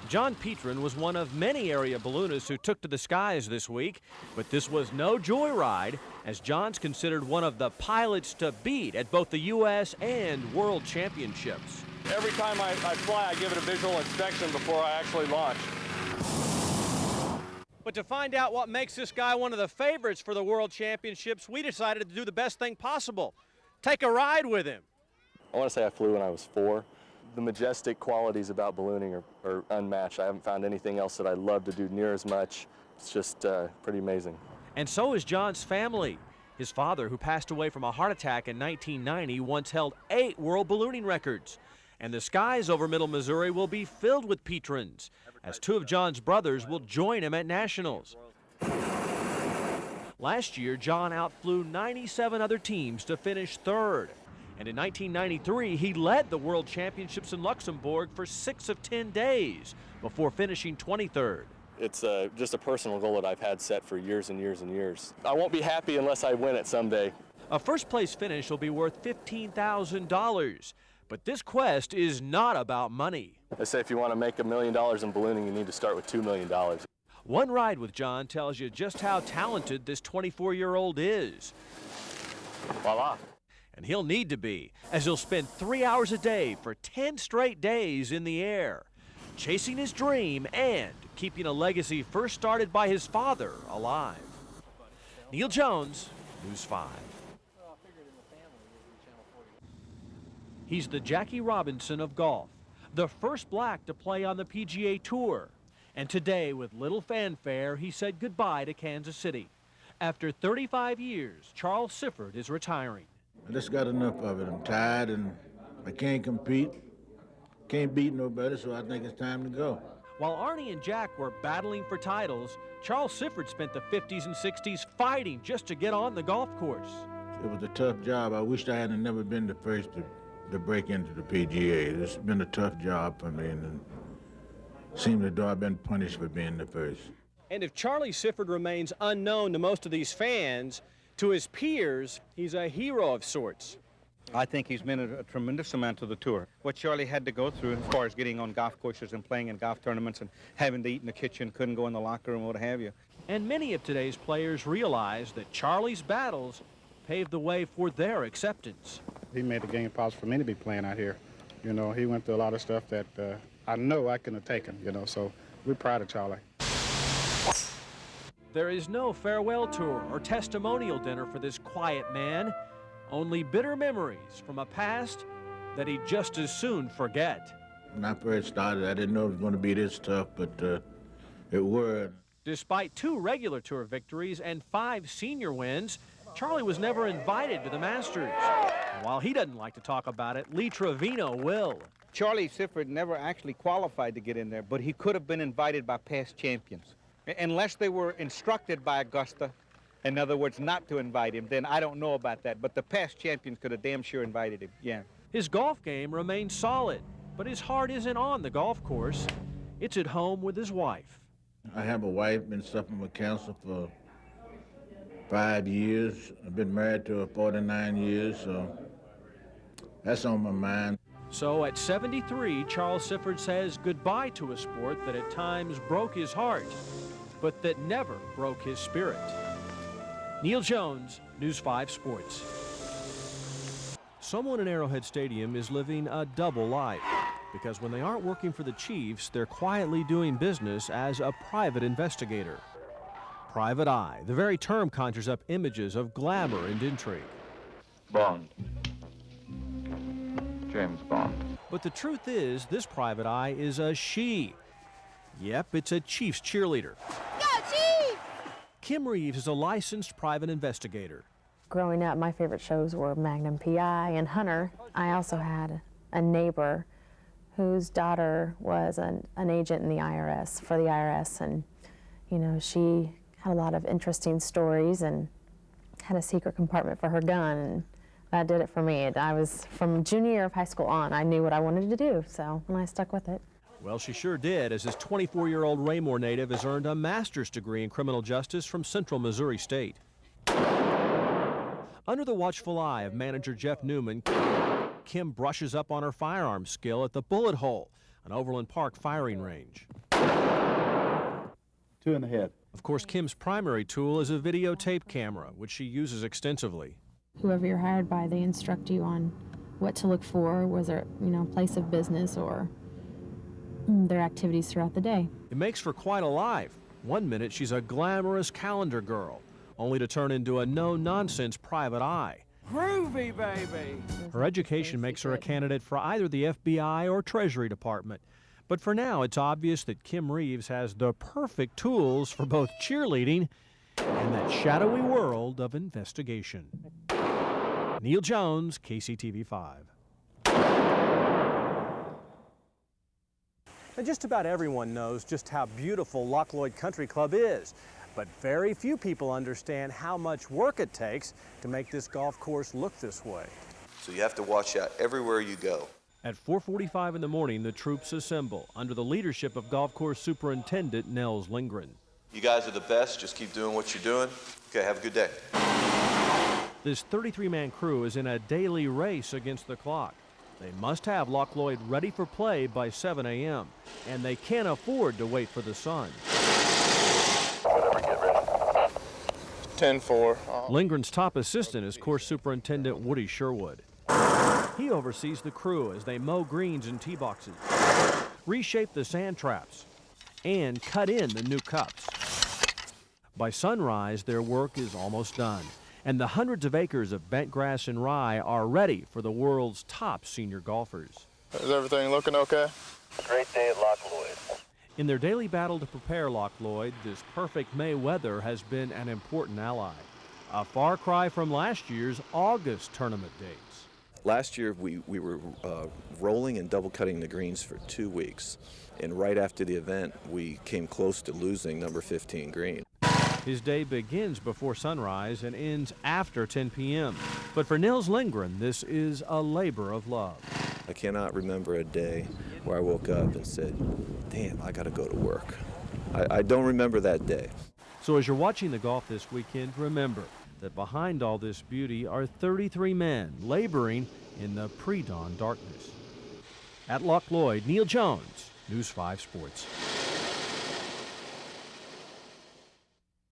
John Petrin was one of many area balloonists who took to the skies this week, but this was no joyride, as John's considered one of the pilots to beat at both the U.S. and World Championships. Every time I fly, I give it a visual inspection before I actually launch. But to find out what makes this guy one of the favorites for the World Championships, we decided to do the best thing possible. Take a ride with him. I want to say I flew when I was 4. The majestic qualities about ballooning are unmatched. I haven't found anything else that I love to do near as much. It's just pretty amazing. And so is John's family. His father, who passed away from a heart attack in 1990, once held 8 world ballooning records. And the skies over Middle Missouri will be filled with Petrins, as 2 of John's brothers will join him at nationals. Last year, John outflew 97 other teams to finish 3rd. And in 1993, he led the World Championships in Luxembourg for 6 of 10 days before finishing 23rd. It's just a personal goal that I've had set for years and years and years. I won't be happy unless I win it someday. A first-place finish will be worth $15,000. But this quest is not about money. They say if you want to make $1 million in ballooning, you need to start with $2 million. One ride with John tells you just how talented this 24-year-old is. Voila. And he'll need to be, as he'll spend 3 hours a day for 10 straight days in the air, chasing his dream and keeping a legacy first started by his father alive. Neal Jones, News 5. He's the Jackie Robinson of golf, the first black to play on the PGA Tour. And today, with little fanfare, he said goodbye to Kansas City. After 35 years, Charles Sifford is retiring. I just got enough of it. I'm tired and I can't compete. Can't beat nobody, so I think it's time to go. While Arnie and Jack were battling for titles, Charles Sifford spent the 50s and 60s fighting just to get on the golf course. It was a tough job. I wished I had never been the first to break into the PGA. It's been a tough job for me, and it seems as though I've been punished for being the first. And if Charlie Sifford remains unknown to most of these fans, to his peers, he's a hero of sorts. I think he's meant a tremendous amount to the tour. What Charlie had to go through as far as getting on golf courses and playing in golf tournaments and having to eat in the kitchen, couldn't go in the locker room, what have you. And many of today's players realize that Charlie's battles paved the way for their acceptance. He made the game possible for me to be playing out here. You know, he went through a lot of stuff that I know I couldn't have taken, you know, so we're proud of Charlie. There is no farewell tour or testimonial dinner for this quiet man, only bitter memories from a past that he'd just as soon forget. When I first started, I didn't know it was going to be this tough, but it was. Despite 2 regular tour victories and 5 senior wins, Charlie was never invited to the Masters. And while he doesn't like to talk about it, Lee Trevino will. Charlie Sifford never actually qualified to get in there, but he could have been invited by past champions. Unless they were instructed by Augusta, in other words, not to invite him, then I don't know about that. But the past champions could have damn sure invited him, yeah. His golf game remains solid, but his heart isn't on the golf course. It's at home with his wife. I have a wife, been suffering with cancer for 5 years. I've been married to her 49 years, so that's on my mind. So at 73, Charles Sifford says goodbye to a sport that at times broke his heart, but that never broke his spirit. Neal Jones, News 5 Sports. Someone in Arrowhead Stadium is living a double life, because when they aren't working for the Chiefs, they're quietly doing business as a private investigator. Private eye, the very term conjures up images of glamour and intrigue. Bond. James Bond. But the truth is, this private eye is a she. Yep, it's a Chiefs cheerleader. Go Chiefs! Kim Reeves is a licensed private investigator. Growing up, my favorite shows were Magnum PI and Hunter. I also had a neighbor whose daughter was an agent in the IRS, for the IRS, and you know, she had a lot of interesting stories and had a secret compartment for her gun, and that did it for me. I was, from junior year of high school on, I knew what I wanted to do, and I stuck with it. Well, she sure did, as this 24-year-old Raymore native has earned a master's degree in criminal justice from Central Missouri State. Under the watchful eye of manager Jeff Newman, Kim brushes up on her firearms skill at the bullet hole an Overland Park firing range. 2 in the head. Of course, Kim's primary tool is a videotape camera, which she uses extensively. Whoever you're hired by, they instruct you on what to look for, was there, place of business or their activities throughout the day. It makes for quite a life. One minute she's a glamorous calendar girl, only to turn into a no-nonsense private eye. Groovy, baby! Her education makes her a candidate for either the FBI or Treasury Department. But for now, it's obvious that Kim Reeves has the perfect tools for both cheerleading and that shadowy world of investigation. Neal Jones, KCTV5. Now, just about everyone knows just how beautiful Loch Lloyd Country Club is, but very few people understand how much work it takes to make this golf course look this way. So you have to watch out everywhere you go. At 4:45 in the morning, the troops assemble under the leadership of Golf Course Superintendent Nels Lindgren. You guys are the best. Just keep doing what you're doing. Okay, have a good day. This 33-man crew is in a daily race against the clock. They must have Loch Lloyd ready for play by 7 a.m., and they can't afford to wait for the sun. Whatever, get ready. 10-4. Lindgren's top assistant is Course Superintendent Woody Sherwood. He oversees the crew as they mow greens and tee boxes, reshape the sand traps, and cut in the new cups. By sunrise, their work is almost done, and the hundreds of acres of bent grass and rye are ready for the world's top senior golfers. Is everything looking okay? Great day at Loch Lloyd. In their daily battle to prepare Loch Lloyd, this perfect May weather has been an important ally. A far cry from last year's August tournament dates. Last year, we were rolling and double cutting the greens for 2 weeks. And right after the event, we came close to losing number 15 green. His day begins before sunrise and ends after 10 p.m. But for Nels Lindgren, this is a labor of love. I cannot remember a day where I woke up and said, damn, I got to go to work. I don't remember that day. So as you're watching the golf this weekend, remember that behind all this beauty are 33 men laboring in the pre-dawn darkness. At Loch Lloyd, Neal Jones, News 5 Sports.